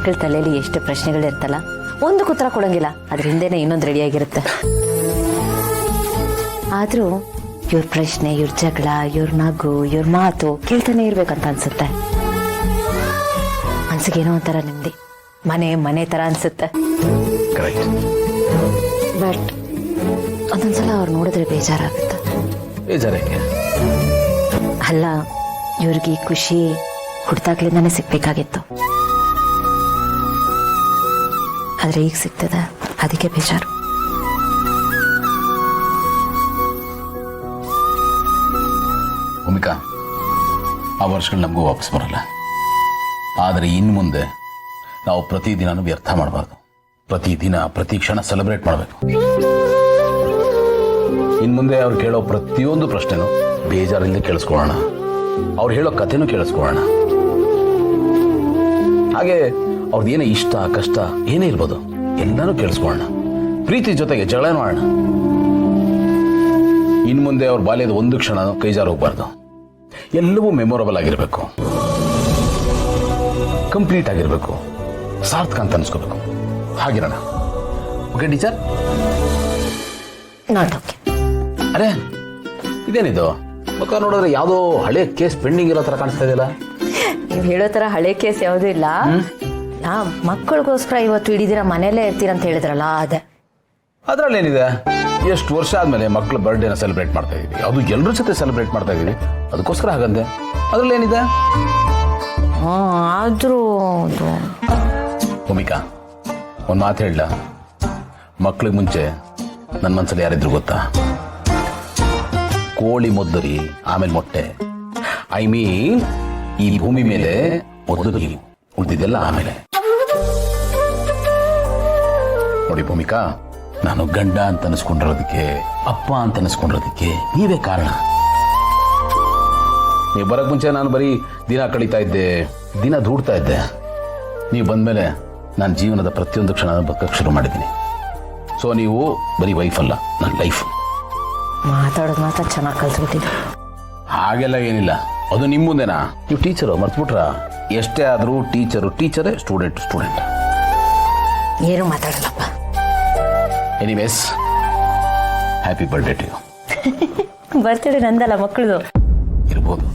ಮಕ್ಕಳ ತಲೆಯಲ್ಲಿ ಎಷ್ಟು ಪ್ರಶ್ನೆಗಳಿರ್ತಲ್ಲ, ಒಂದಕ್ಕೆ ಉತ್ತರ ಕೊಡಂಗಿಲ್ಲ, ಅದ್ರ ಹಿಂದೆನೆ ಇನ್ನೊಂದು ರೆಡಿಯಾಗಿರುತ್ತೆ. ಆದ್ರೂ ಇವ್ರ ಪ್ರಶ್ನೆ, ಇವ್ರ ಜಗಳ, ಇವ್ರ ನಗು, ಇವ್ರ ಮಾತು ಕೇಳ್ತಾನೆ ಇರ್ಬೇಕಂತ ಅನ್ಸುತ್ತೆ. ಮನ್ಸಿಗೇನೋ ಒಂಥರ ನೆಮ್ಮದಿ, ಮನೆ ತರ ಅನ್ಸುತ್ತೆ. ಬಟ್ ಒಂದೊಂದ್ಸಲ ಅವ್ರು ನೋಡಿದ್ರೆ ಬೇಜಾರಾಗುತ್ತೆ. ಅಲ್ಲ, ಇವ್ರಿಗೆ ಖುಷಿ ಹುಡ್ತಾಗ್ಲಿಂದಾನೆ ಸಿಗ್ಬೇಕಾಗಿತ್ತು, ಆದ್ರೆ ಈಗ ಸಿಗ್ತದೆ, ಅದಕ್ಕೆ ಬೇಜಾರು. ಭೂಮಿಕಾ, ಆ ವರ್ಷಗಳು ನಮಗೂ ವಾಪಸ್ ಬರಲ್ಲ. ಆದರೆ ಇನ್ನು ಮುಂದೆ ನಾವು ಪ್ರತಿದಿನನೂ ವ್ಯರ್ಥ ಮಾಡಬಾರ್ದು. ಪ್ರತಿದಿನ ಪ್ರತಿ ಕ್ಷಣ ಸೆಲೆಬ್ರೇಟ್ ಮಾಡಬೇಕು. ಇನ್ನು ಮುಂದೆ ಅವ್ರು ಕೇಳೋ ಪ್ರತಿಯೊಂದು ಪ್ರಶ್ನೆನೂ ಬೇಜಾರಿಲ್ಲದೆ ಕೇಳಿಸ್ಕೊಳ್ಳೋಣ. ಅವ್ರು ಹೇಳೋ ಕಥೆನೂ ಕೇಳಿಸ್ಕೊಳ್ಳೋಣ. ಹಾಗೆ ಅವ್ರದ್ದು ಏನೇ ಇಷ್ಟ ಕಷ್ಟ ಏನೇ ಇರ್ಬೋದು ಎಲ್ಲನೂ ಕೇಳಿಸ್ಕೊಳ್ಳೋಣ. ಪ್ರೀತಿ ಜೊತೆಗೆ ಜಗಳ ಮಾಡೋಣ. ಇನ್ನು ಮುಂದೆ ಅವ್ರ ಬಾಲ್ಯದ ಒಂದು ಕ್ಷಣ ಕೈಜಾರು ಹೋಗ್ಬಾರ್ದು. ಎಲ್ಲವೂ ಮೆಮೊರಬಲ್ ಆಗಿರಬೇಕು, ಕಂಪ್ಲೀಟ್ ಆಗಿರಬೇಕು, ಸಾರ್ಥಕ ಅಂತ ಅನ್ಸ್ಕೋಬೇಕು. ಹಾಗಿರೋಣ. Okay teacher? Not okay. ಅರೆ, ಇದೇನಿದು ಮುಖ ನೋಡಿದ್ರೆ ಯಾವುದೋ ಹಳೆ ಕೇಸ್ ಪೆಂಡಿಂಗ್ ಇರೋ ತರ ಕಾಣಿಸ್ತಾ ಇದೆಯಲ್ಲ? ನೀವು ಹೇಳೋ ತರ ಹಳೆ ಕೇಸ್ ಯಾವುದೂ ಇಲ್ಲ. ನಾ ಮಕ್ಕಳಿಗೋಸ್ಕರ ಇವತ್ತು ಇಡೀ ದಿನ ಮನೇಲೇ ಇರ್ತೀರಂತ ಹೇಳಿದ್ರಲ್ಲ, ಅದೇ. ಅದರಲ್ಲೇನಿದೆ? ಎಷ್ಟು ವರ್ಷ ಆದ್ಮೇಲೆ ಮಕ್ಕಳ ಬರ್ಡೇನ ಸೆಲೆಬ್ರೇಟ್ ಮಾಡ್ತಾ ಇದೀವಿ, ಅದು ಎಲ್ಲರ ಜೊತೆ ಸೆಲೆಬ್ರೇಟ್ ಮಾಡ್ತಾ ಇದೀವಿ, ಅದಕ್ಕೋಸ್ಕರ ಹಾಗಂದೆ. ಅದರಲ್ಲೇನಿದೆ? ಆದ್ರೂ ಭೂಮಿಕಾ, ಒಂದು ಮಾತು ಹೇಳ. ಮಕ್ಕಳಿಗೆ ಮುಂಚೆ ನನ್ನ ಮನಸ್ಸಲ್ಲಿ ಯಾರಿದ್ರು ಗೊತ್ತಾ? ಕೋಳಿ ಮೊದ್ದರಿ, ಆಮೇಲೆ ಮೊಟ್ಟೆ. ಐ ಮೀನ್ ಈ ಭೂಮಿ ಮೇಲೆ ಮೊದಲು ನೀವು, ಉಳಿದಿದ್ದೆಲ್ಲ ಆಮೇಲೆ. ನೋಡಿ ಭೂಮಿಕಾ, ನಾನು ಗಂಡ ಅಂತ ಅನಿಸ್ಕೊಂಡಿರೋದಕ್ಕೆ, ಅಪ್ಪ ಅಂತ ಅನಿಸ್ಕೊಂಡಿರೋದಕ್ಕೆ ನೀವೇ ಕಾರಣ. ನೀವು ಬರಕ್ ಮುಂಚೆ ನಾನು ಬರೀ ದಿನ ಕಳೀತಾ ಇದ್ದೆ, ದಿನ ದೂಡ್ತಾ ಇದ್ದೆ. ನೀವು ಬಂದ್ಮೇಲೆ ನಾನು ಜೀವನದ ಪ್ರತಿಯೊಂದು ಕ್ಷಣ ಬದುಕಕ್ಕೆ ಶುರು ಮಾಡಿದ್ದೀನಿ. ಸೊ ನೀವು ಬರೀ ವೈಫ್ ಅಲ್ಲ, ನನ್ನ ಲೈಫ್. ಮಾತಾಡೋದು ಮಾತ್ರ ಚೆನ್ನಾಗಿ ಕಲ್ತ್ಬಿಟ್ಟಿದ್ದೆ. ಹಾಗೆಲ್ಲ ಏನಿಲ್ಲ, ಅದು ನಿಮ್ಮ ಮುಂದೆನಾ? ನೀವು ಟೀಚರು ಮರ್ತ್ಬಿಟ್ರ? ಎಷ್ಟೇ ಆದರೂ ಟೀಚರೇ, ಸ್ಟೂಡೆಂಟ್. ಏನು ಮಾತಾಡಲ್ಲಪ್ಪ. Anyways, happy birthday to you. Birthday ನಂದಲ್ಲ, ಮಕ್ಕಳದು ಇರ್ಬೋದು.